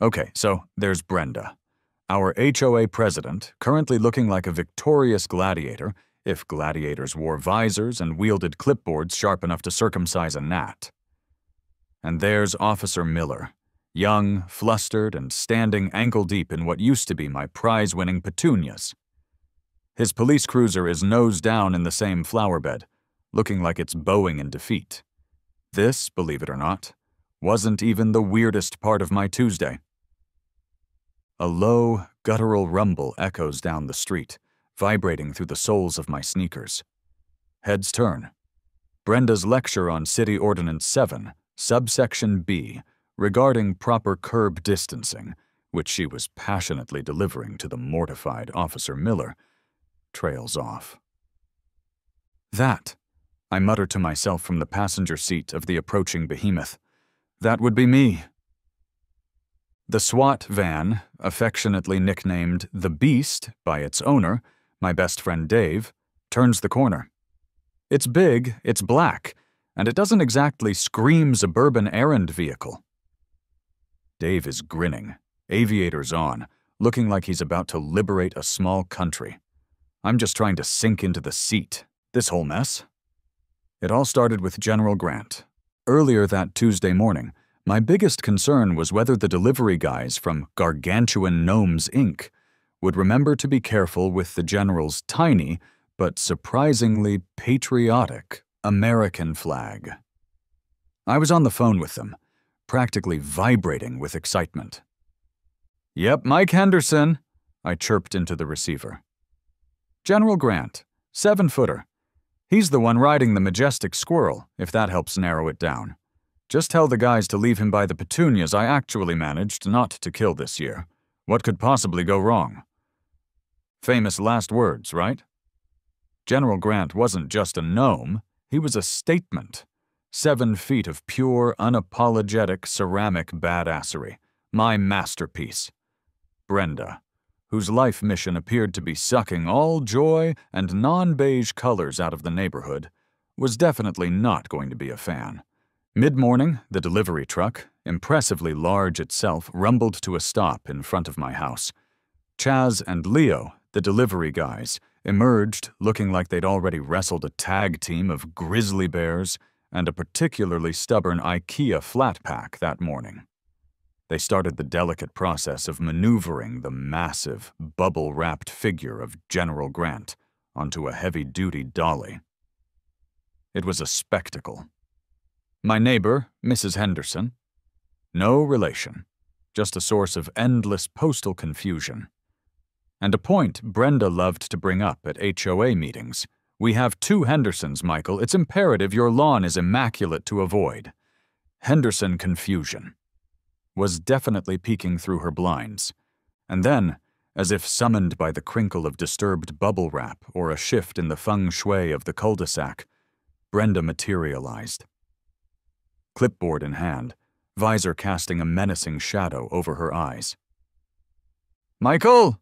Okay, so there's Brenda, our HOA president, currently looking like a victorious gladiator, if gladiators wore visors and wielded clipboards sharp enough to circumcise a gnat. And there's Officer Miller, young, flustered, and standing ankle-deep in what used to be my prize-winning petunias. His police cruiser is nose down in the same flower bed, looking like it's bowing in defeat. This, believe it or not, wasn't even the weirdest part of my Tuesday. A low, guttural rumble echoes down the street, vibrating through the soles of my sneakers. Heads turn. Brenda's lecture on City Ordinance 7, subsection B, regarding proper curb distancing, which she was passionately delivering to the mortified Officer Miller, trails off. That, I mutter to myself from the passenger seat of the approaching behemoth. That would be me. The SWAT van, affectionately nicknamed the Beast by its owner, my best friend Dave, turns the corner. It's big, it's black, and it doesn't exactly scream suburban errand vehicle. Dave is grinning, aviators on, looking like he's about to liberate a small country. I'm just trying to sink into the seat, this whole mess. It all started with General Grant. Earlier that Tuesday morning, my biggest concern was whether the delivery guys from Gargantuan Gnomes, Inc. would remember to be careful with the General's tiny, but surprisingly patriotic, American flag. I was on the phone with them, practically vibrating with excitement. "Yep, Mike Henderson," I chirped into the receiver. "General Grant, 7-footer. He's the one riding the majestic squirrel, if that helps narrow it down. Just tell the guys to leave him by the petunias I actually managed not to kill this year. What could possibly go wrong?" Famous last words, right? General Grant wasn't just a gnome, he was a statement. 7 feet of pure, unapologetic ceramic badassery. My masterpiece. Brenda, whose life mission appeared to be sucking all joy and non-beige colors out of the neighborhood, was definitely not going to be a fan. Mid-morning, the delivery truck, impressively large itself, rumbled to a stop in front of my house. Chaz and Leo, the delivery guys, emerged looking like they'd already wrestled a tag team of grizzly bears and a particularly stubborn IKEA flat pack that morning. They started the delicate process of maneuvering the massive, bubble-wrapped figure of General Grant onto a heavy-duty dolly. It was a spectacle. My neighbor, Mrs. Henderson, no relation, just a source of endless postal confusion. And a point Brenda loved to bring up at HOA meetings. "We have 2 Hendersons, Michael. It's imperative your lawn is immaculate to avoid." Henderson confusion was definitely peeking through her blinds. And then, as if summoned by the crinkle of disturbed bubble wrap or a shift in the feng shui of the cul-de-sac, Brenda materialized. Clipboard in hand, visor casting a menacing shadow over her eyes. "Michael!"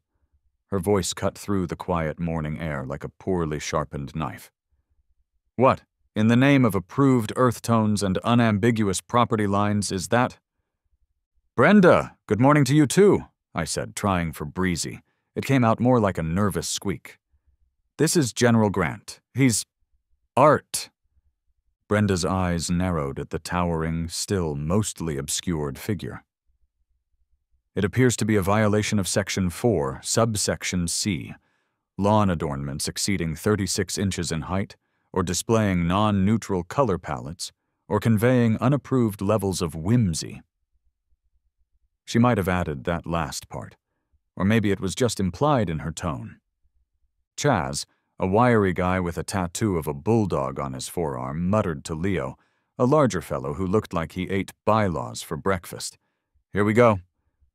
Her voice cut through the quiet morning air like a poorly sharpened knife. "What, in the name of approved earth tones and unambiguous property lines, is that?" "Brenda, good morning to you too," I said, trying for breezy. It came out more like a nervous squeak. "This is General Grant. He's Art." Brenda's eyes narrowed at the towering, still mostly obscured figure. "It appears to be a violation of Section 4, subsection C, lawn adornments exceeding 36 inches in height, or displaying non-neutral color palettes, or conveying unapproved levels of whimsy." She might have added that last part, or maybe it was just implied in her tone. Chaz, a wiry guy with a tattoo of a bulldog on his forearm, muttered to Leo, a larger fellow who looked like he ate bylaws for breakfast. "Here we go.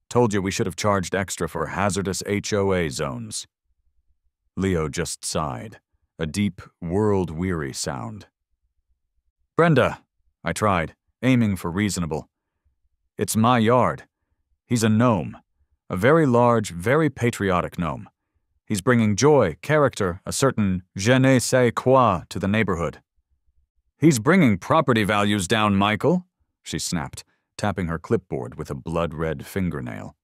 Told you we should have charged extra for hazardous HOA zones." Leo just sighed, a deep, world-weary sound. "Brenda," I tried, aiming for reasonable. "It's my yard. He's a gnome, a very large, very patriotic gnome. He's bringing joy, character, a certain je ne sais quoi to the neighborhood." "He's bringing property values down, Michael," she snapped, tapping her clipboard with a blood-red fingernail.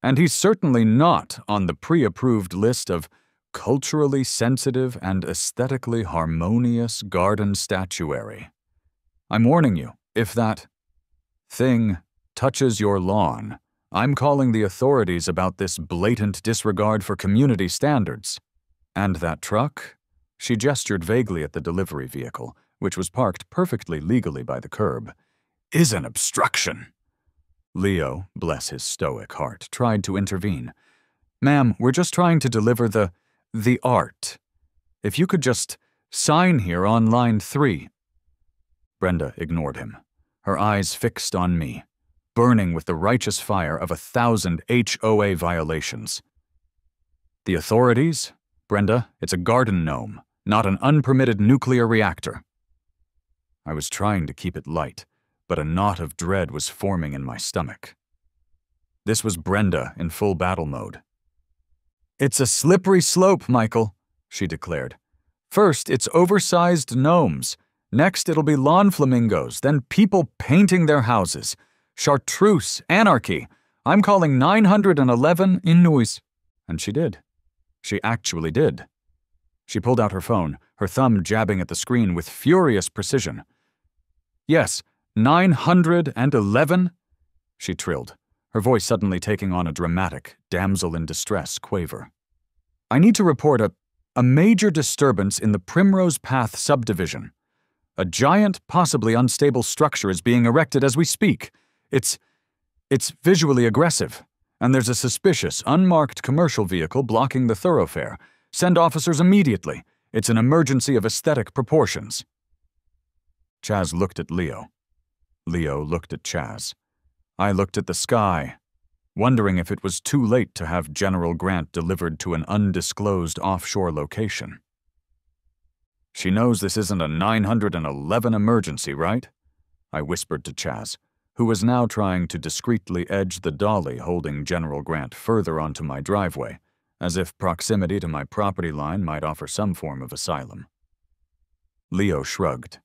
And he's certainly not on the pre-approved list of culturally sensitive and aesthetically harmonious garden statuary. I'm warning you, if that thing touches your lawn, I'm calling the authorities about this blatant disregard for community standards. And that truck? She gestured vaguely at the delivery vehicle, which was parked perfectly legally by the curb, is an obstruction. Leo, bless his stoic heart, tried to intervene. Ma'am, we're just trying to deliver the art. If you could just sign here on line 3. Brenda ignored him, her eyes fixed on me, burning with the righteous fire of 1,000 HOA violations. The authorities? Brenda, it's a garden gnome, not an unpermitted nuclear reactor. I was trying to keep it light, but a knot of dread was forming in my stomach. This was Brenda in full battle mode. It's a slippery slope, Michael, she declared. First, it's oversized gnomes. Next, it'll be lawn flamingos, then people painting their houses. Chartreuse, anarchy. I'm calling 911 in noise. And she did. She actually did. She pulled out her phone, her thumb jabbing at the screen with furious precision. Yes, 911? She trilled, her voice suddenly taking on a dramatic, damsel-in-distress quaver. I need to report a major disturbance in the Primrose Path subdivision. A giant, possibly unstable structure is being erected as we speak. It's visually aggressive, and there's a suspicious, unmarked commercial vehicle blocking the thoroughfare. Send officers immediately. It's an emergency of aesthetic proportions. Chaz looked at Leo. Leo looked at Chaz. I looked at the sky, wondering if it was too late to have General Grant delivered to an undisclosed offshore location. She knows this isn't a 911 emergency, right? I whispered to Chaz, who was now trying to discreetly edge the dolly holding General Grant further onto my driveway, as if proximity to my property line might offer some form of asylum. Leo shrugged.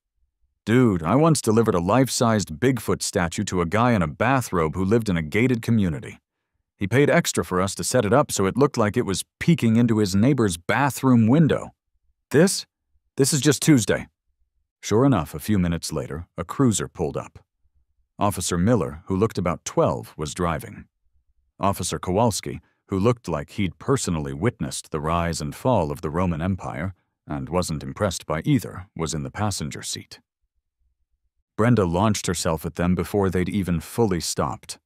Dude, I once delivered a life-sized Bigfoot statue to a guy in a bathrobe who lived in a gated community. He paid extra for us to set it up so it looked like it was peeking into his neighbor's bathroom window. This is just Tuesday. Sure enough, a few minutes later, a cruiser pulled up. Officer Miller, who looked about 12, was driving. Officer Kowalski, who looked like he'd personally witnessed the rise and fall of the Roman Empire and wasn't impressed by either, was in the passenger seat. Brenda launched herself at them before they'd even fully stopped.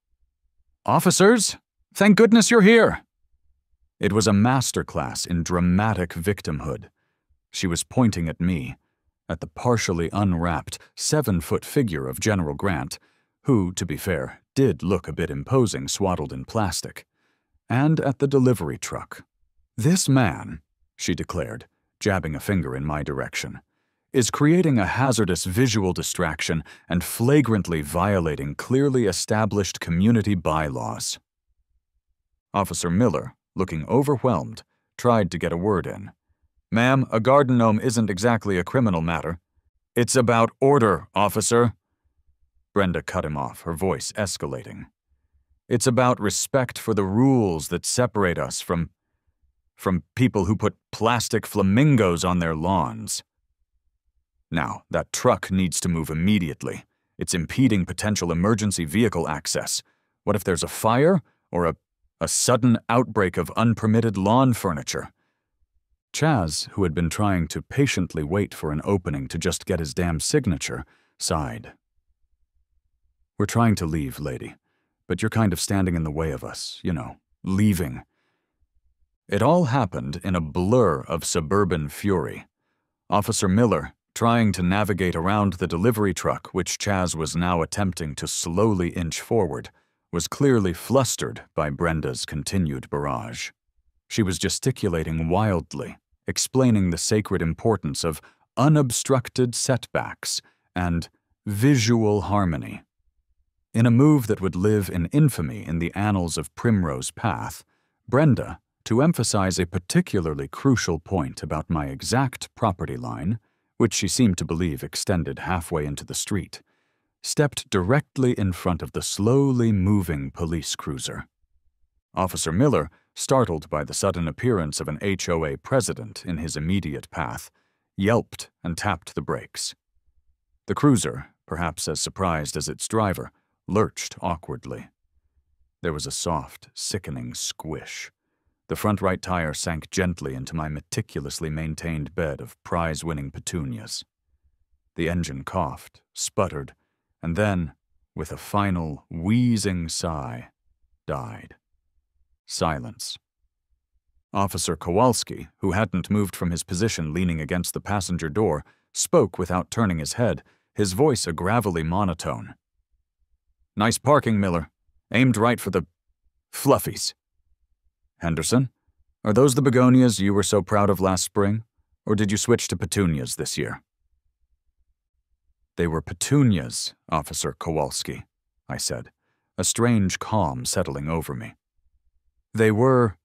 Officers, thank goodness you're here! It was a masterclass in dramatic victimhood. She was pointing at me, at the partially unwrapped 7-foot figure of General Grant, who, to be fair, did look a bit imposing swaddled in plastic, and at the delivery truck. This man, she declared, jabbing a finger in my direction, is creating a hazardous visual distraction and flagrantly violating clearly established community bylaws. Officer Miller, looking overwhelmed, tried to get a word in. Ma'am, a garden gnome isn't exactly a criminal matter. It's about order, officer. Brenda cut him off, her voice escalating. It's about respect for the rules that separate us from people who put plastic flamingos on their lawns. Now, that truck needs to move immediately. It's impeding potential emergency vehicle access. What if there's a fire or a sudden outbreak of unpermitted lawn furniture? Chaz, who had been trying to patiently wait for an opening to just get his damn signature, sighed. We're trying to leave, lady, but you're kind of standing in the way of us, leaving. It all happened in a blur of suburban fury. Officer Miller, trying to navigate around the delivery truck, which Chaz was now attempting to slowly inch forward, was clearly flustered by Brenda's continued barrage. She was gesticulating wildly, explaining the sacred importance of unobstructed setbacks and visual harmony. In a move that would live in infamy in the annals of Primrose Path, Brenda, to emphasize a particularly crucial point about my exact property line, which she seemed to believe extended halfway into the street, stepped directly in front of the slowly moving police cruiser. Officer Miller, startled by the sudden appearance of an HOA president in his immediate path, yelped and tapped the brakes. The cruiser, perhaps as surprised as its driver, lurched awkwardly. There was a soft, sickening squish. The front right tire sank gently into my meticulously maintained bed of prize-winning petunias. The engine coughed, sputtered, and then, with a final, wheezing sigh, died. Silence. Officer Kowalski, who hadn't moved from his position leaning against the passenger door, spoke without turning his head, his voice a gravelly monotone. "Nice parking, Miller. Aimed right for the fluffies. Henderson, are those the begonias you were so proud of last spring, or did you switch to petunias this year?" "They were petunias, Officer Kowalski," I said, a strange calm settling over me. "They were—"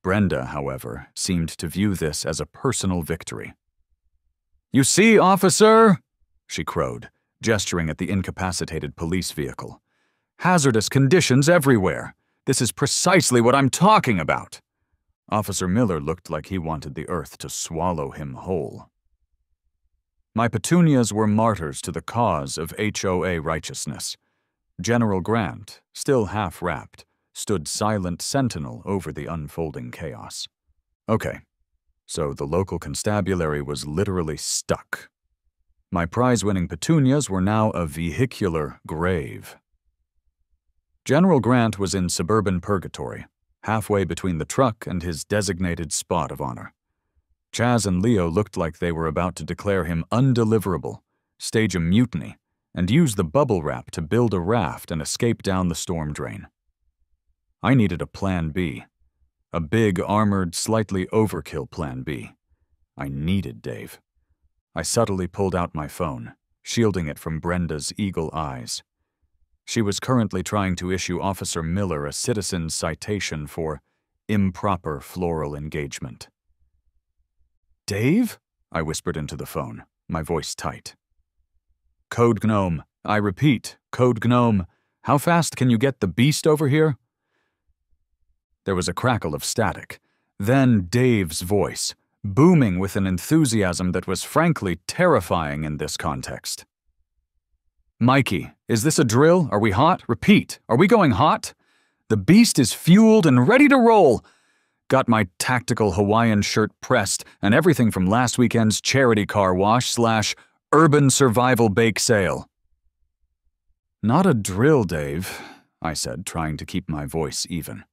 Brenda, however, seemed to view this as a personal victory. "You see, officer," she crowed, gesturing at the incapacitated police vehicle. "Hazardous conditions everywhere. This is precisely what I'm talking about." Officer Miller looked like he wanted the earth to swallow him whole. My petunias were martyrs to the cause of HOA righteousness. General Grant, still half-wrapped, stood silent sentinel over the unfolding chaos. Okay, so the local constabulary was literally stuck. My prize-winning petunias were now a vehicular grave. General Grant was in suburban purgatory, halfway between the truck and his designated spot of honor. Chaz and Leo looked like they were about to declare him undeliverable, stage a mutiny, and use the bubble wrap to build a raft and escape down the storm drain. I needed a plan B, a big, armored, slightly overkill plan B. I needed Dave. I subtly pulled out my phone, shielding it from Brenda's eagle eyes. She was currently trying to issue Officer Miller a citizen's citation for improper floral engagement. "Dave?" I whispered into the phone, my voice tight. "Code Gnome. I repeat, Code Gnome. How fast can you get the beast over here?" There was a crackle of static, then Dave's voice, booming with an enthusiasm that was frankly terrifying in this context. "Mikey, is this a drill? Are we hot? Repeat, are we going hot? The beast is fueled and ready to roll. Got my tactical Hawaiian shirt pressed and everything from last weekend's charity car wash / urban survival bake sale." "Not a drill, Dave," I said, trying to keep my voice even.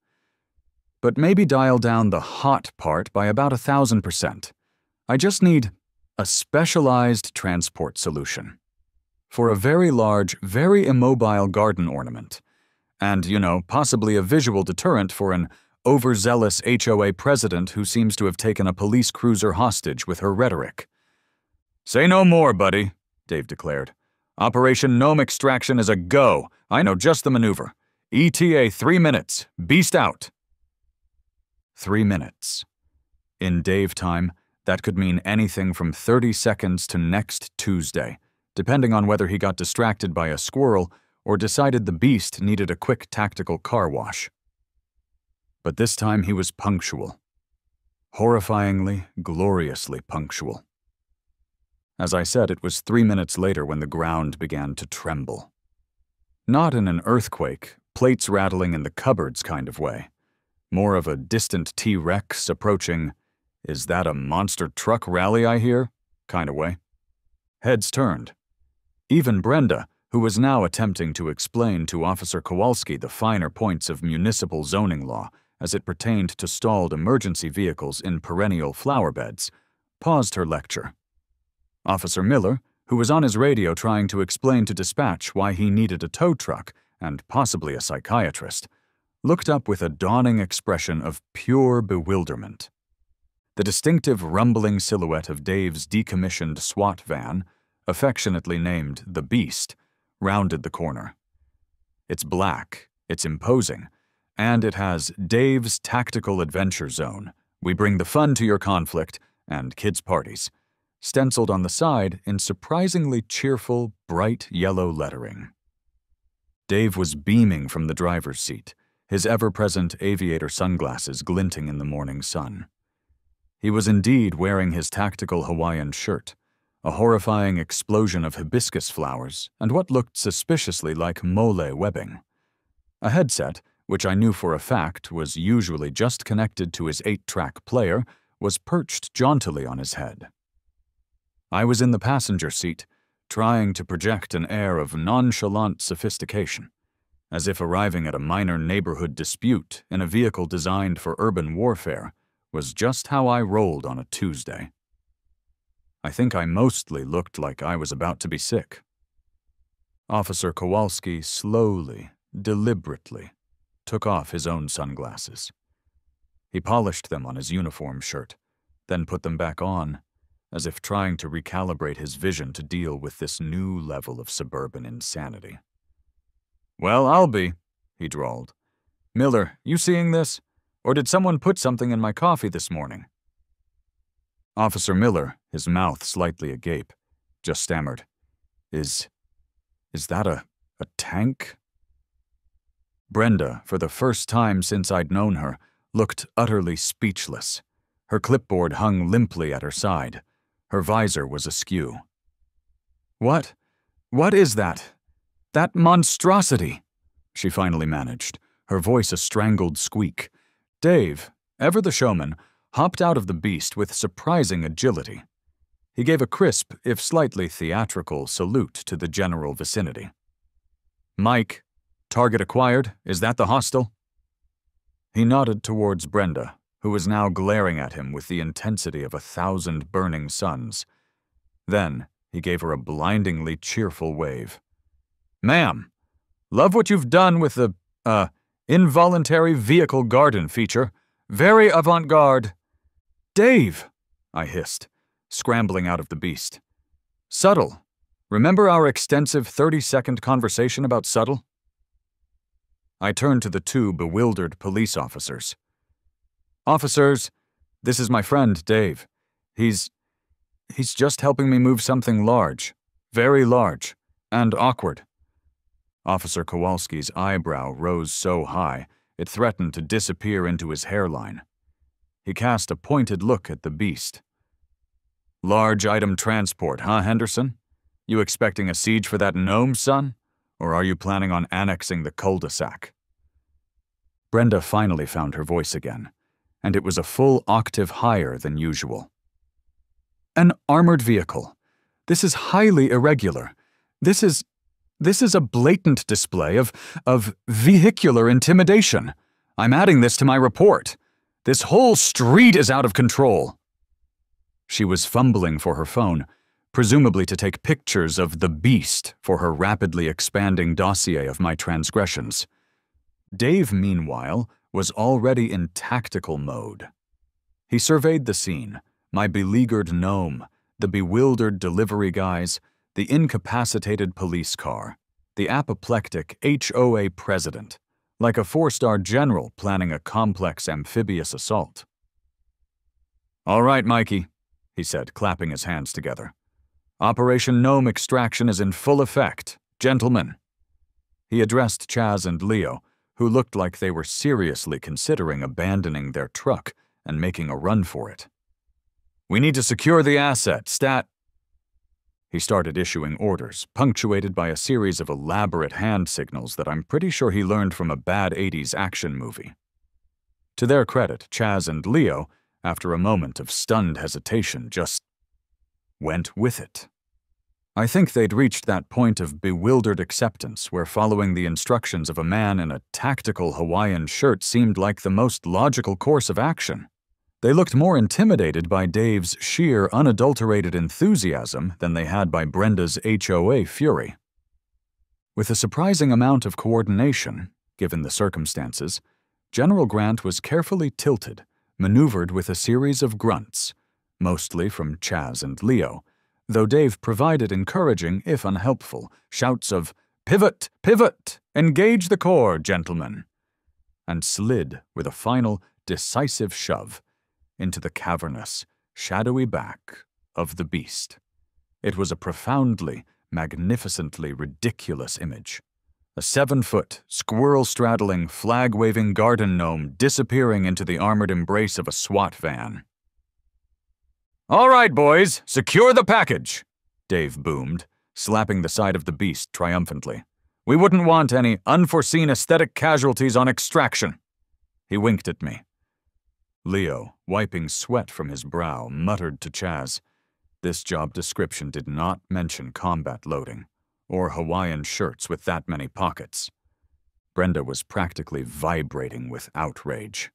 "But maybe dial down the hot part by about 1,000%. I just need a specialized transport solution. For a very large, very immobile garden ornament. And, possibly a visual deterrent for an overzealous HOA president who seems to have taken a police cruiser hostage with her rhetoric." "Say no more, buddy," Dave declared. "Operation Gnome Extraction is a go. I know just the maneuver. ETA 3 minutes. Beast out." 3 minutes. In Dave time, that could mean anything from 30 seconds to next Tuesday, depending on whether he got distracted by a squirrel or decided the beast needed a quick tactical car wash. But this time he was punctual. Horrifyingly, gloriously punctual. As I said, it was 3 minutes later when the ground began to tremble. Not in an earthquake, plates rattling in the cupboards kind of way. More of a distant T-Rex approaching, "Is that a monster truck rally I hear?" kind of way. Heads turned. Even Brenda, who was now attempting to explain to Officer Kowalski the finer points of municipal zoning law as it pertained to stalled emergency vehicles in perennial flower beds, paused her lecture. Officer Miller, who was on his radio trying to explain to dispatch why he needed a tow truck and possibly a psychiatrist, looked up with a dawning expression of pure bewilderment. The distinctive rumbling silhouette of Dave's decommissioned SWAT van, affectionately named the Beast, rounded the corner. It's black, it's imposing, and it has Dave's Tactical Adventure Zone. We bring the fun to your conflict and kids' parties. stenciled on the side in surprisingly cheerful, bright yellow lettering. Dave was beaming from the driver's seat, his ever-present aviator sunglasses glinting in the morning sun. He was indeed wearing his tactical Hawaiian shirt, a horrifying explosion of hibiscus flowers and what looked suspiciously like mole webbing. A headset, which I knew for a fact was usually just connected to his 8-track player, was perched jauntily on his head. I was in the passenger seat, trying to project an air of nonchalant sophistication, as if arriving at a minor neighborhood dispute in a vehicle designed for urban warfare was just how I rolled on a Tuesday. I think I mostly looked like I was about to be sick. Officer Kowalski slowly, deliberately, took off his own sunglasses. He polished them on his uniform shirt, then put them back on, as if trying to recalibrate his vision to deal with this new level of suburban insanity. "Well, I'll be," he drawled. "Miller, you seeing this? Or did someone put something in my coffee this morning?" Officer Miller, his mouth slightly agape, just stammered, Is that a tank?" Brenda, for the first time since I'd known her, looked utterly speechless. Her clipboard hung limply at her side. Her visor was askew. What is that? That monstrosity?" she finally managed, her voice a strangled squeak. Dave, ever the showman, hopped out of the beast with surprising agility. He gave a crisp, if slightly theatrical, salute to the general vicinity. "Mike, target acquired, is that the hostile?" He nodded towards Brenda, who was now glaring at him with the intensity of 1,000 burning suns. Then he gave her a blindingly cheerful wave. "Ma'am, love what you've done with the, involuntary vehicle garden feature. Very avant-garde." "Dave," I hissed, scrambling out of the beast. "Subtle. Remember our extensive 30-second conversation about Subtle?" I turned to the 2 bewildered police officers. "Officers, this is my friend, Dave. He's just helping me move something large, very large, and awkward." Officer Kowalski's eyebrow rose so high it threatened to disappear into his hairline. He cast a pointed look at the beast. "Large item transport, huh, Henderson? You expecting a siege for that gnome, son? Or are you planning on annexing the cul-de-sac?" Brenda finally found her voice again, and it was a full octave higher than usual. "An armored vehicle. This is highly irregular. This is a blatant display of vehicular intimidation. I'm adding this to my report. This whole street is out of control." She was fumbling for her phone, presumably to take pictures of the beast for her rapidly expanding dossier of my transgressions. Dave, meanwhile, was already in tactical mode. He surveyed the scene, my beleaguered gnome, the bewildered delivery guys, the incapacitated police car, the apoplectic HOA president, like a 4-star general planning a complex amphibious assault. "All right, Mikey," he said, clapping his hands together. "Operation Gnome Extraction is in full effect. Gentlemen." He addressed Chaz and Leo, who looked like they were seriously considering abandoning their truck and making a run for it. "We need to secure the asset, He started issuing orders, punctuated by a series of elaborate hand signals that I'm pretty sure he learned from a bad 80s action movie. To their credit, Chaz and Leo, after a moment of stunned hesitation, just went with it. I think they'd reached that point of bewildered acceptance where following the instructions of a man in a tactical Hawaiian shirt seemed like the most logical course of action. They looked more intimidated by Dave's sheer, unadulterated enthusiasm than they had by Brenda's HOA fury. With a surprising amount of coordination, given the circumstances, General Grant was carefully tilted, maneuvered with a series of grunts, mostly from Chaz and Leo, though Dave provided encouraging, if unhelpful, shouts of "Pivot! Pivot! Engage the core, gentlemen!" and slid with a final, decisive shove into the cavernous, shadowy back of the beast. It was a profoundly, magnificently ridiculous image. A 7-foot, squirrel-straddling, flag-waving garden gnome disappearing into the armored embrace of a SWAT van. "All right, boys, secure the package," Dave boomed, slapping the side of the beast triumphantly. "We wouldn't want any unforeseen aesthetic casualties on extraction." He winked at me. Leo, wiping sweat from his brow, muttered to Chaz, "This job description did not mention combat loading, or Hawaiian shirts with that many pockets." Brenda was practically vibrating with outrage.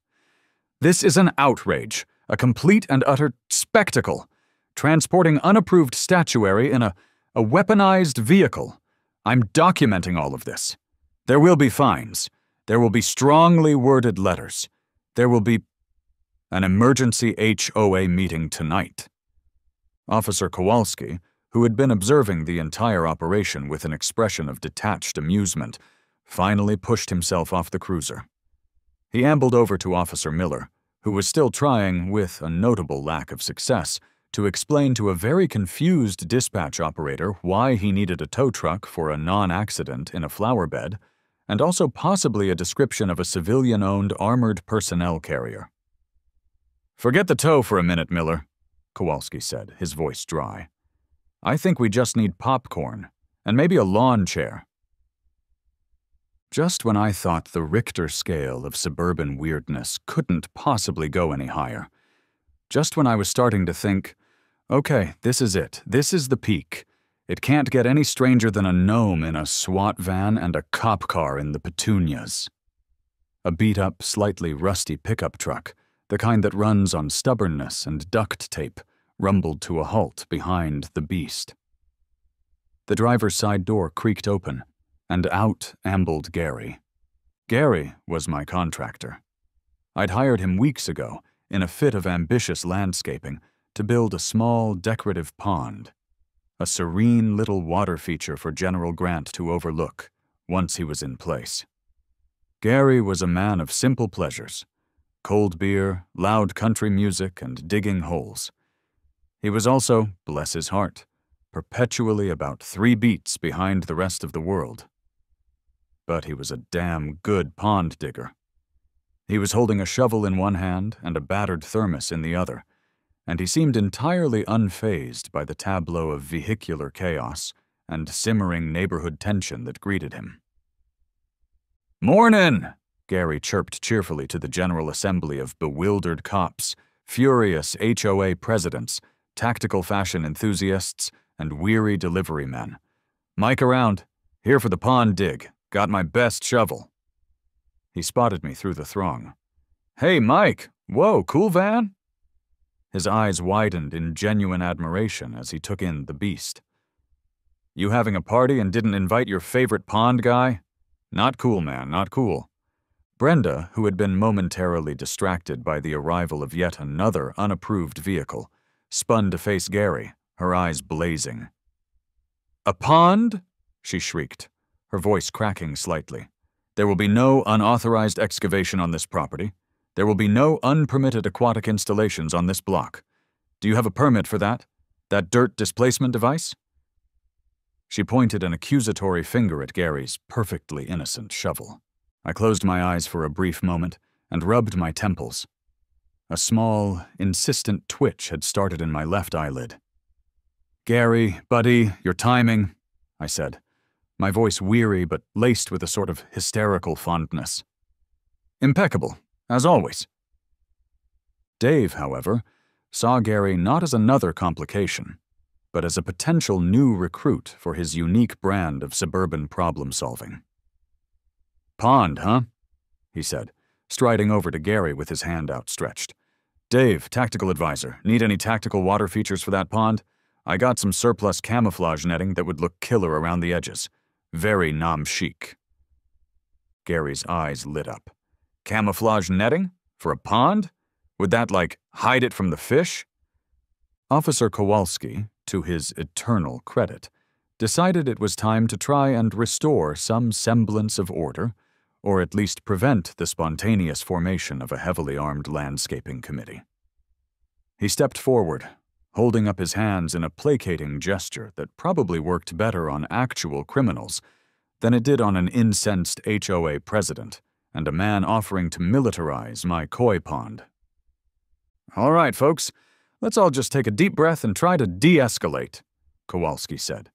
"This is an outrage, a complete and utter spectacle, transporting unapproved statuary in a weaponized vehicle. I'm documenting all of this. There will be fines. There will be strongly worded letters. There will be an emergency HOA meeting tonight." Officer Kowalski, who had been observing the entire operation with an expression of detached amusement, finally pushed himself off the cruiser. He ambled over to Officer Miller, who was still trying, with a notable lack of success, to explain to a very confused dispatch operator why he needed a tow truck for a non-accident in a flower bed, and also possibly a description of a civilian-owned armored personnel carrier. "Forget the tow for a minute, Miller," Kowalski said, his voice dry. "I think we just need popcorn, and maybe a lawn chair." Just when I thought the Richter scale of suburban weirdness couldn't possibly go any higher, just when I was starting to think, okay, this is it, this is the peak. It can't get any stranger than a gnome in a SWAT van and a cop car in the Petunias. A beat-up, slightly rusty pickup truck, the kind that runs on stubbornness and duct tape, rumbled to a halt behind the beast. The driver's side door creaked open, and out ambled Gary. Gary was my contractor. I'd hired him weeks ago, in a fit of ambitious landscaping, to build a small, decorative pond, a serene little water feature for General Grant to overlook once he was in place. Gary was a man of simple pleasures: cold beer, loud country music, and digging holes. He was also, bless his heart, perpetually about 3 beats behind the rest of the world. But he was a damn good pond digger. He was holding a shovel in one hand and a battered thermos in the other, and he seemed entirely unfazed by the tableau of vehicular chaos and simmering neighborhood tension that greeted him. "Mornin'!" Gary chirped cheerfully to the General Assembly of bewildered cops, furious HOA presidents, tactical fashion enthusiasts, and weary delivery men. "Mike around. Here for the pond dig. Got my best shovel." He spotted me through the throng. "Hey, Mike! Whoa, cool van?" His eyes widened in genuine admiration as he took in the beast. "You having a party and didn't invite your favorite pond guy? Not cool, man, not cool." Brenda, who had been momentarily distracted by the arrival of yet another unapproved vehicle, spun to face Gary, her eyes blazing. "A pond?" she shrieked, her voice cracking slightly. "There will be no unauthorized excavation on this property. There will be no unpermitted aquatic installations on this block. Do you have a permit for that? That dirt displacement device?" She pointed an accusatory finger at Gary's perfectly innocent shovel. I closed my eyes for a brief moment and rubbed my temples. A small, insistent twitch had started in my left eyelid. "Gary, buddy, your timing," I said, my voice weary but laced with a sort of hysterical fondness. "Impeccable, as always." Dave, however, saw Gary not as another complication, but as a potential new recruit for his unique brand of suburban problem-solving. "Pond, huh?" he said, striding over to Gary with his hand outstretched. "Dave, tactical advisor, need any tactical water features for that pond? I got some surplus camouflage netting that would look killer around the edges. Very nam-chic." Gary's eyes lit up. "Camouflage netting? For a pond? Would that, like, hide it from the fish?" Officer Kowalski, to his eternal credit, decided it was time to try and restore some semblance of order, or at least prevent the spontaneous formation of a heavily armed landscaping committee. He stepped forward, holding up his hands in a placating gesture that probably worked better on actual criminals than it did on an incensed HOA president and a man offering to militarize my koi pond. "All right, folks, let's all just take a deep breath and try to de-escalate," Kowalski said,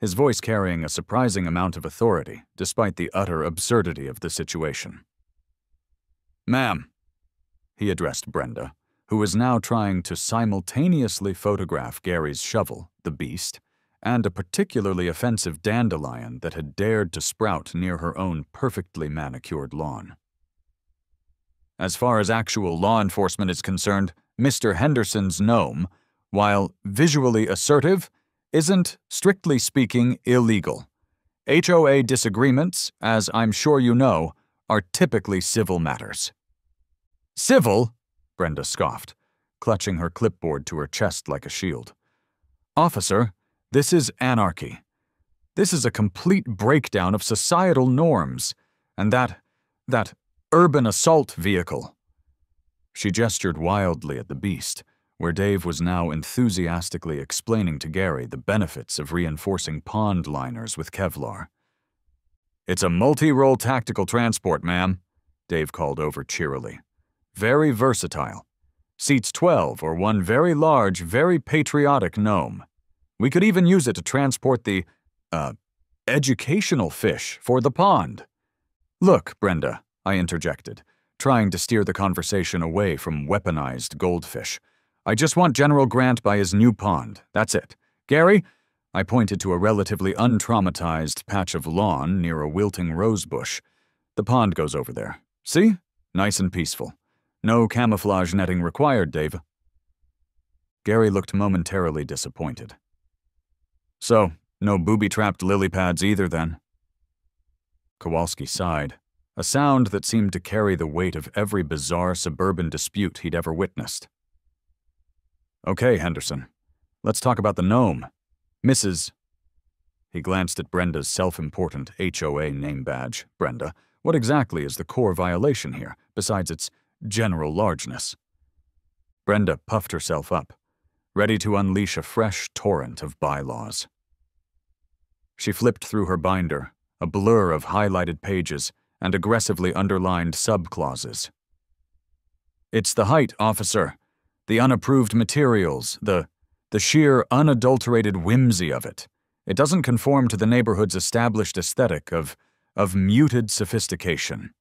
his voice carrying a surprising amount of authority despite the utter absurdity of the situation. "Ma'am," he addressed Brenda, who was now trying to simultaneously photograph Gary's shovel, the beast, and a particularly offensive dandelion that had dared to sprout near her own perfectly manicured lawn. "As far as actual law enforcement is concerned, Mr. Henderson's gnome, while visually assertive, isn't, strictly speaking, illegal. HOA disagreements, as I'm sure you know, are typically civil matters." "Civil?" Brenda scoffed, clutching her clipboard to her chest like a shield. "Officer, this is anarchy. This is a complete breakdown of societal norms, and that urban assault vehicle." She gestured wildly at the beast, where Dave was now enthusiastically explaining to Gary the benefits of reinforcing pond liners with Kevlar. "It's a multi-role tactical transport, ma'am," Dave called over cheerily. "Very versatile. Seats 12 or one very large, very patriotic gnome. We could even use it to transport the, educational fish for the pond." "Look, Brenda," I interjected, trying to steer the conversation away from weaponized goldfish. "I just want General Grant by his new pond. That's it. Gary," I pointed to a relatively untraumatized patch of lawn near a wilting rose bush. "The pond goes over there. See? Nice and peaceful. No camouflage netting required, Dave." Gary looked momentarily disappointed. "So, no booby-trapped lily pads either, then?" Kowalski sighed, a sound that seemed to carry the weight of every bizarre suburban dispute he'd ever witnessed. "Okay, Henderson. Let's talk about the gnome. Mrs." He glanced at Brenda's self-important HOA name badge. "Brenda, what exactly is the core violation here, besides its general largeness?" Brenda puffed herself up, ready to unleash a fresh torrent of bylaws. She flipped through her binder, a blur of highlighted pages and aggressively underlined subclauses. "It's the height, officer. The unapproved materials, the sheer unadulterated whimsy of it. It doesn't conform to the neighborhood's established aesthetic of muted sophistication."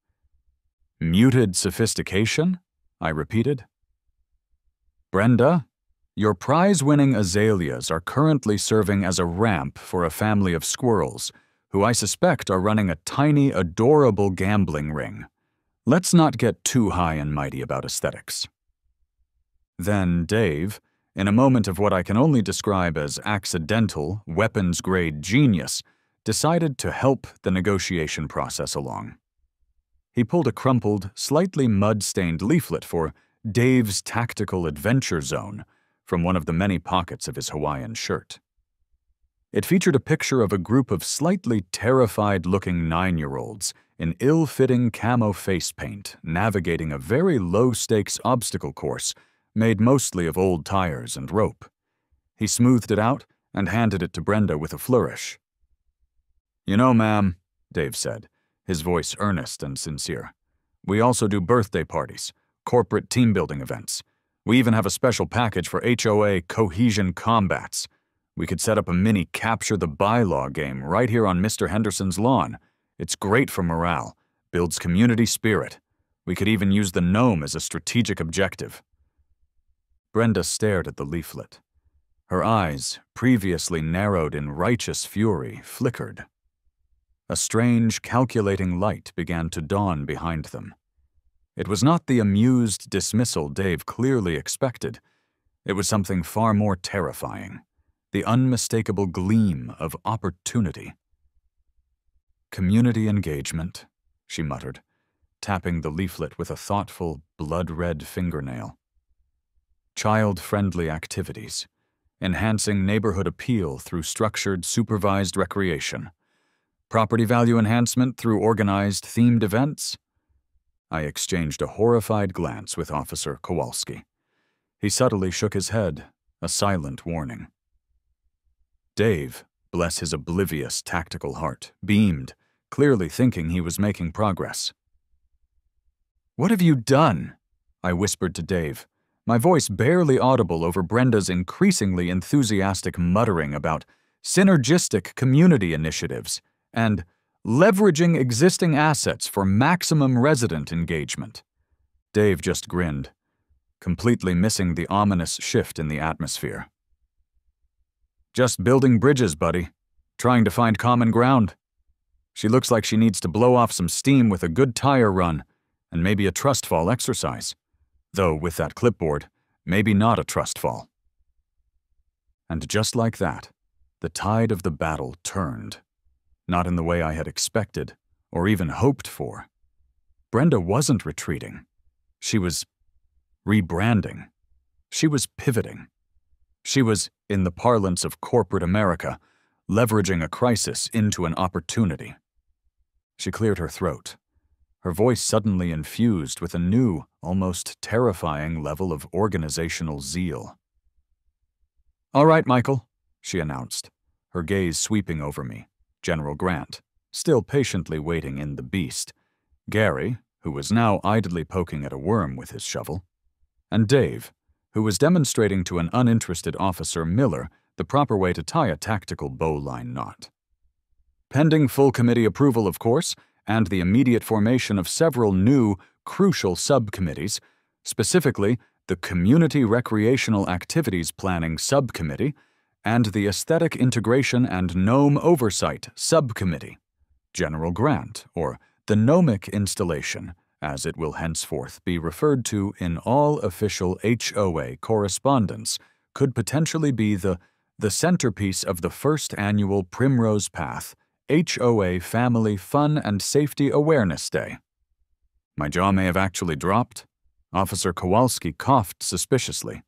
"Muted sophistication?" I repeated. "Brenda, your prize-winning azaleas are currently serving as a ramp for a family of squirrels, who I suspect are running a tiny, adorable gambling ring. Let's not get too high and mighty about aesthetics." Then Dave, in a moment of what I can only describe as accidental, weapons-grade genius, decided to help the negotiation process along. He pulled a crumpled, slightly mud-stained leaflet for Dave's Tactical Adventure Zone from one of the many pockets of his Hawaiian shirt. It featured a picture of a group of slightly terrified-looking 9-year-olds in ill-fitting camo face paint navigating a very low-stakes obstacle course made mostly of old tires and rope. He smoothed it out and handed it to Brenda with a flourish. "You know, ma'am," Dave said, his voice earnest and sincere, "we also do birthday parties, corporate team-building events. We even have a special package for HOA cohesion combats. We could set up a mini capture-the-bylaw game right here on Mr. Henderson's lawn. It's great for morale, builds community spirit. We could even use the gnome as a strategic objective." Brenda stared at the leaflet. Her eyes, previously narrowed in righteous fury, flickered. A strange, calculating light began to dawn behind them. It was not the amused dismissal Dave clearly expected. It was something far more terrifying, the unmistakable gleam of opportunity. "Community engagement," she muttered, tapping the leaflet with a thoughtful, blood-red fingernail. "Child-friendly activities, enhancing neighborhood appeal through structured, supervised recreation. Property value enhancement through organized, themed events." I exchanged a horrified glance with Officer Kowalski. He subtly shook his head, a silent warning. Dave, bless his oblivious tactical heart, beamed, clearly thinking he was making progress. "What have you done?" I whispered to Dave, my voice barely audible over Brenda's increasingly enthusiastic muttering about synergistic community initiatives and leveraging existing assets for maximum resident engagement. Dave just grinned, completely missing the ominous shift in the atmosphere. "Just building bridges, buddy. Trying to find common ground. She looks like she needs to blow off some steam with a good tire run and maybe a trust fall exercise. Though with that clipboard, maybe not a trust fall." And just like that, the tide of the battle turned. Not in the way I had expected or even hoped for. Brenda wasn't retreating. She was rebranding. She was pivoting. She was, in the parlance of corporate America, leveraging a crisis into an opportunity. She cleared her throat, her voice suddenly infused with a new, almost terrifying level of organizational zeal. "All right, Michael," she announced, her gaze sweeping over me, General Grant, still patiently waiting in the beast, Gary, who was now idly poking at a worm with his shovel, and Dave, who was demonstrating to an uninterested Officer Miller the proper way to tie a tactical bowline knot. Pending full committee approval, of course, and the immediate formation of several new, crucial subcommittees, specifically the Community Recreational Activities Planning Subcommittee and the Aesthetic Integration and Gnome Oversight Subcommittee. General Grant, or the Gnomic Installation, as it will henceforth be referred to in all official HOA correspondence, could potentially be the centerpiece of the first annual Primrose Path HOA Family Fun and Safety Awareness Day. My jaw may have actually dropped. Officer Kowalski coughed suspiciously,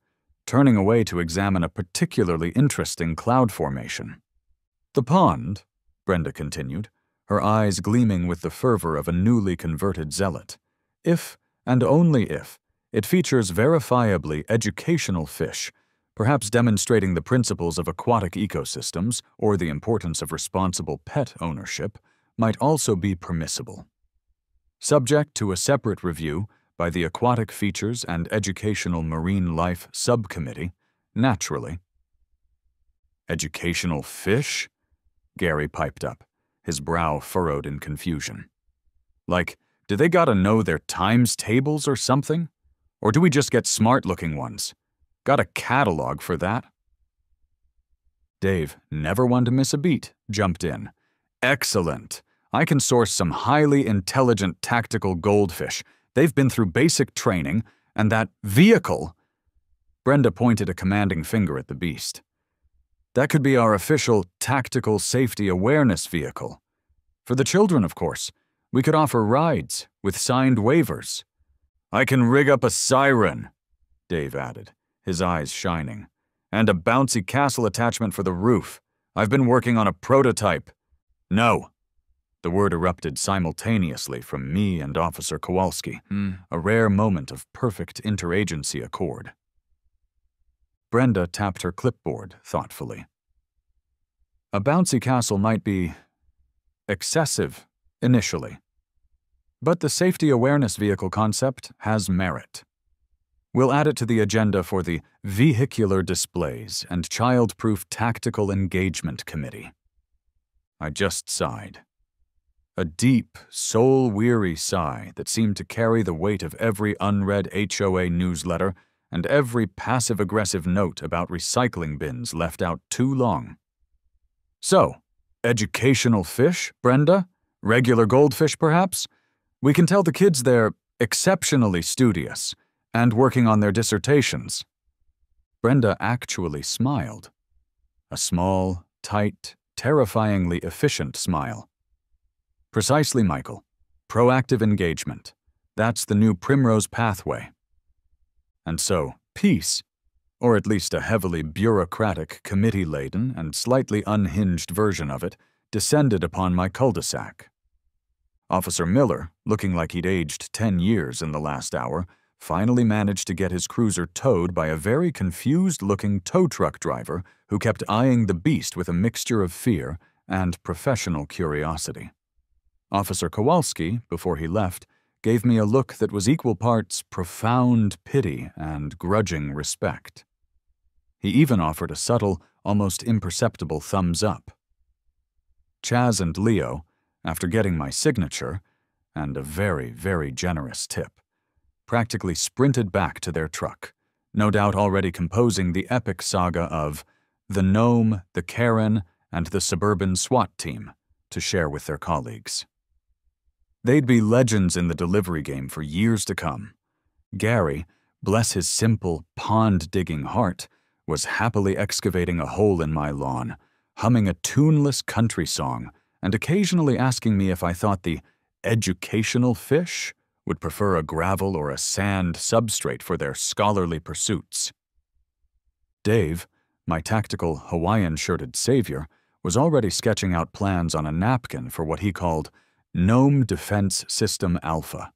turning away to examine a particularly interesting cloud formation. "The pond," Brenda continued, her eyes gleaming with the fervor of a newly converted zealot, "if, and only if, it features verifiably educational fish, perhaps demonstrating the principles of aquatic ecosystems or the importance of responsible pet ownership, might also be permissible. Subject to a separate review by the Aquatic Features and Educational Marine Life Subcommittee, naturally." "Educational fish?" Gary piped up, his brow furrowed in confusion. "Like, do they gotta know their times tables or something? Or do we just get smart-looking ones? Got a catalog for that?" Dave, never one to miss a beat, jumped in. "Excellent. I can source some highly intelligent tactical goldfish. They've been through basic training, and that vehicle—" Brenda pointed a commanding finger at the beast. "That could be our official tactical safety awareness vehicle. For the children, of course. We could offer rides with signed waivers." "I can rig up a siren," Dave added, his eyes shining, "and a bouncy castle attachment for the roof. I've been working on a prototype." "No." The word erupted simultaneously from me and Officer Kowalski, a rare moment of perfect interagency accord. Brenda tapped her clipboard thoughtfully. "A bouncy castle might be excessive initially, but the safety awareness vehicle concept has merit. We'll add it to the agenda for the Vehicular Displays and Child-Proof Tactical Engagement Committee." I just sighed. A deep, soul-weary sigh that seemed to carry the weight of every unread HOA newsletter and every passive-aggressive note about recycling bins left out too long. "So, educational fish, Brenda? Regular goldfish, perhaps? We can tell the kids they're exceptionally studious and working on their dissertations." Brenda actually smiled. A small, tight, terrifyingly efficient smile. "Precisely, Michael. Proactive engagement. That's the new Primrose pathway." And so, peace, or at least a heavily bureaucratic, committee-laden, and slightly unhinged version of it, descended upon my cul-de-sac. Officer Miller, looking like he'd aged 10 years in the last hour, finally managed to get his cruiser towed by a very confused-looking tow truck driver who kept eyeing the beast with a mixture of fear and professional curiosity. Officer Kowalski, before he left, gave me a look that was equal parts profound pity and grudging respect. He even offered a subtle, almost imperceptible thumbs up. Chaz and Leo, after getting my signature, and a very, very generous tip, practically sprinted back to their truck, no doubt already composing the epic saga of the Gnome, the Karen, and the suburban SWAT team to share with their colleagues. They'd be legends in the delivery game for years to come. Gary, bless his simple, pond-digging heart, was happily excavating a hole in my lawn, humming a tuneless country song, and occasionally asking me if I thought the educational fish would prefer a gravel or a sand substrate for their scholarly pursuits. Dave, my tactical Hawaiian-shirted savior, was already sketching out plans on a napkin for what he called Gnome Defense System Alpha,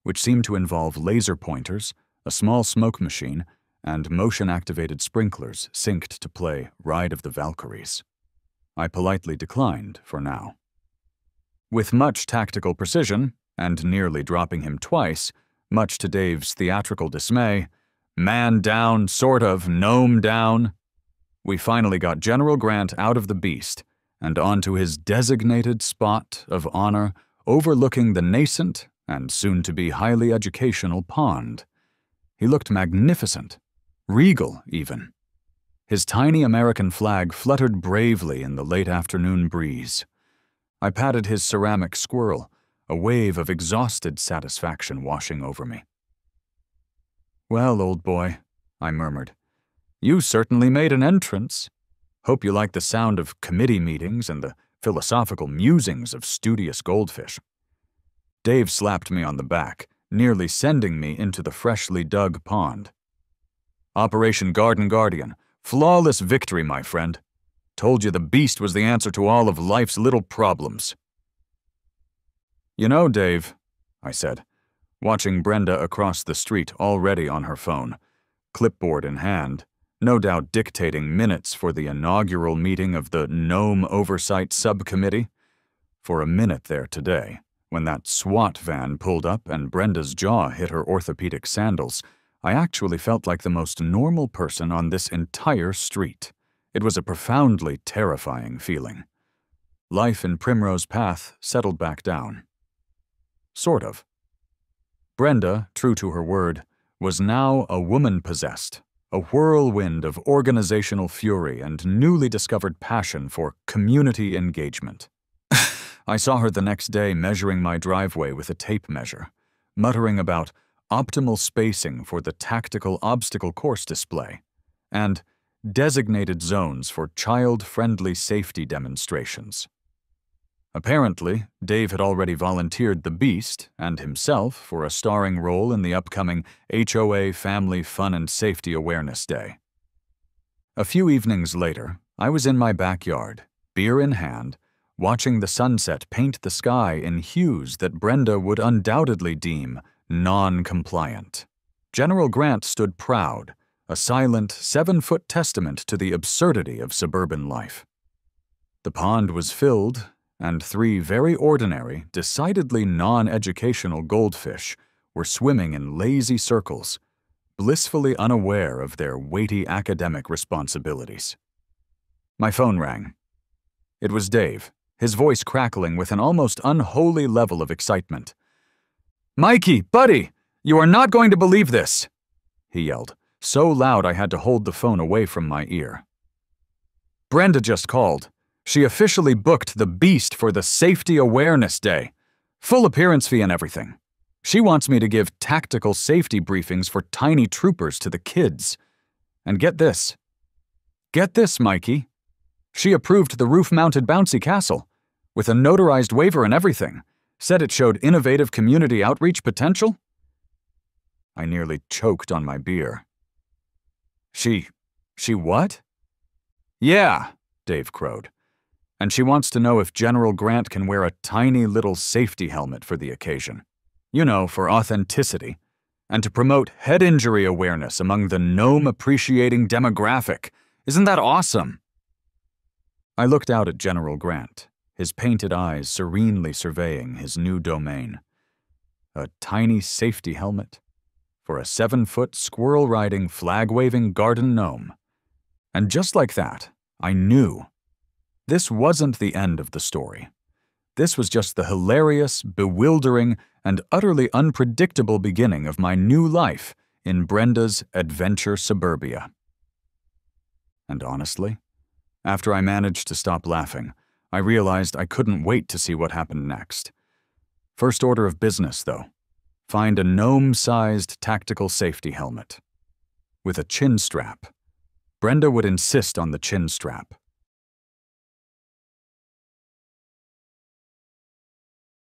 which seemed to involve laser pointers, a small smoke machine, and motion-activated sprinklers synced to play Ride of the Valkyries. I politely declined for now. With much tactical precision, and nearly dropping him twice, much to Dave's theatrical dismay, man down, sort of, gnome down, we finally got General Grant out of the beast and onto his designated spot of honor overlooking the nascent and soon-to-be highly educational pond. He looked magnificent, regal even. His tiny American flag fluttered bravely in the late afternoon breeze. I patted his ceramic squirrel, a wave of exhausted satisfaction washing over me. "Well, old boy," I murmured, "you certainly made an entrance. Hope you like the sound of committee meetings and the philosophical musings of studious goldfish." Dave slapped me on the back, nearly sending me into the freshly dug pond. "Operation Garden Guardian. Flawless victory, my friend. Told you the beast was the answer to all of life's little problems." "You know, Dave," I said, watching Brenda across the street already on her phone, clipboard in hand, no doubt dictating minutes for the inaugural meeting of the Gnome Oversight Subcommittee. For a minute there today, when that SWAT van pulled up and Brenda's jaw hit her orthopedic sandals, I actually felt like the most normal person on this entire street. It was a profoundly terrifying feeling. Life in Primrose Path settled back down. Sort of. Brenda, true to her word, was now a woman possessed, a whirlwind of organizational fury and newly discovered passion for community engagement. I saw her the next day measuring my driveway with a tape measure, muttering about optimal spacing for the tactical obstacle course display, and designated zones for child-friendly safety demonstrations. Apparently, Dave had already volunteered the Beast and himself for a starring role in the upcoming HOA Family Fun and Safety Awareness Day. A few evenings later, I was in my backyard, beer in hand, watching the sunset paint the sky in hues that Brenda would undoubtedly deem non-compliant. General Grant stood proud, a silent, 7-foot testament to the absurdity of suburban life. The pond was filled, and 3 very ordinary, decidedly non-educational goldfish were swimming in lazy circles, blissfully unaware of their weighty academic responsibilities. My phone rang. It was Dave, his voice crackling with an almost unholy level of excitement. "Mikey, buddy, you are not going to believe this!" he yelled, so loud I had to hold the phone away from my ear. "Brenda just called. She officially booked the Beast for the Safety Awareness Day. Full appearance fee and everything. She wants me to give tactical safety briefings for tiny troopers to the kids. And get this. Get this, Mikey. She approved the roof-mounted bouncy castle, with a notarized waiver and everything. Said it showed innovative community outreach potential." I nearly choked on my beer. She what?" "Yeah," Dave crowed. "And she wants to know if General Grant can wear a tiny little safety helmet for the occasion. You know, for authenticity. and to promote head injury awareness among the gnome-appreciating demographic. Isn't that awesome? I looked out at General Grant, his painted eyes serenely surveying his new domain. A tiny safety helmet for a 7-foot squirrel-riding, flag-waving garden gnome. And just like that, I knew. This wasn't the end of the story. This was just the hilarious, bewildering, and utterly unpredictable beginning of my new life in Brenda's adventure suburbia. And honestly, after I managed to stop laughing, I realized I couldn't wait to see what happened next. First order of business, though. Find a gnome-sized tactical safety helmet. With a chin strap. Brenda would insist on the chin strap.